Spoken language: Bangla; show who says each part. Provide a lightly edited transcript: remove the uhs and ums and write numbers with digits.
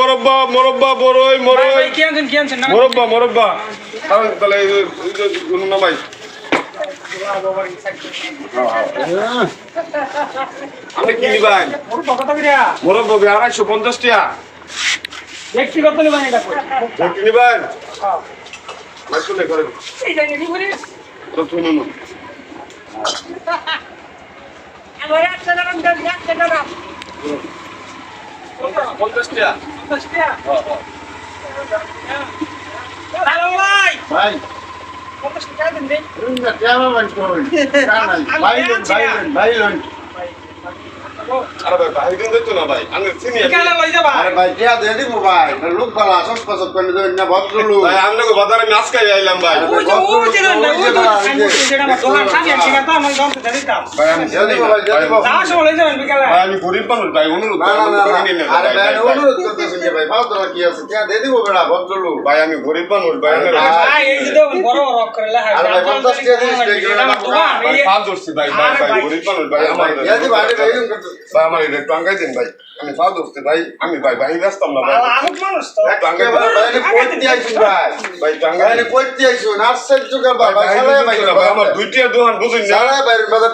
Speaker 1: মোরব্বা মোরব্বা বড়ই মরই
Speaker 2: ভাই কি আনছেন না
Speaker 1: মোরব্বা মোরব্বা তাহলে কোন নামাই আমি কি নিবাই
Speaker 2: কত করিয়া
Speaker 1: মোরব্বা 250 টাকা
Speaker 2: ব্যক্তিগত নিবান এটা
Speaker 1: কি নিবাই মাছ কোনে করে
Speaker 2: এই জানি নি বলি
Speaker 1: তো শুনুন
Speaker 2: আমার একটা নাম দেন একটা নাম
Speaker 1: 50 টাকা
Speaker 2: হ্যালো ভাই
Speaker 3: ভাই
Speaker 2: কত টাকা দেন ভাই
Speaker 3: রুমটা কেমন বানকই ভাই লন
Speaker 1: আরে ভাই ভাই দিন দিত না ভাই আমি চিনি
Speaker 2: কেলা লই যাবা
Speaker 3: আরে ভাই টিয়া দে দি মোবাইল লোক বালা সব কথা কইলে দেন না ভদ্রলো
Speaker 1: ভাই আমনে বাজারে মাছ খাই আইলাম ভাই
Speaker 2: ওই যে না ওই যে যেটা আমার দোকান সামনে আছে না তো আমি দাম তো দিতাম
Speaker 1: ভাই আমি জানি
Speaker 3: মোবাইল দিয়ে দিব
Speaker 2: যা সময় লই যাবেন বিকালে
Speaker 1: ভাই আমি গরিব মানুষ ভাই অনুরোধ
Speaker 3: না না না
Speaker 1: করে নিন
Speaker 3: আরে ভাই অনুরোধ করতেছেন যে ভাই ফালতু কি আছে টিয়া দে দিব বেড়া ভদ্রলো
Speaker 1: ভাই আমি গরিব মানুষ ভাই আমি
Speaker 2: ভাই এই যে দেখুন বড় বড় অক্ষরে লেখা
Speaker 3: আরে ভাই 50 টাকা দিস
Speaker 2: দোকান
Speaker 1: ভাই ফাল ধরছি ভাই ভাই ভাই গরিব মানুষ ভাই আমার
Speaker 3: ইয়া দি ভাই এরকম করতে
Speaker 1: ভাই আমার এটা টাঙ্গাই দেন ভাই আমি ফাল ধরছি ভাই আমি ভাই ভাই ব্যস্তাম না ভাই
Speaker 2: আমুক মানুষ তো
Speaker 1: টাঙ্গাই
Speaker 3: ভাই কইতে আইছুন ভাই
Speaker 1: ভাই টাঙ্গাই
Speaker 3: ভাই কইতে আইছুন আশ্চর্য কর ভাই
Speaker 1: ভাই
Speaker 3: চালায় ভাই
Speaker 1: আমার দুইটা দোকান বুঝুন না
Speaker 3: চালায় ভাই বাজার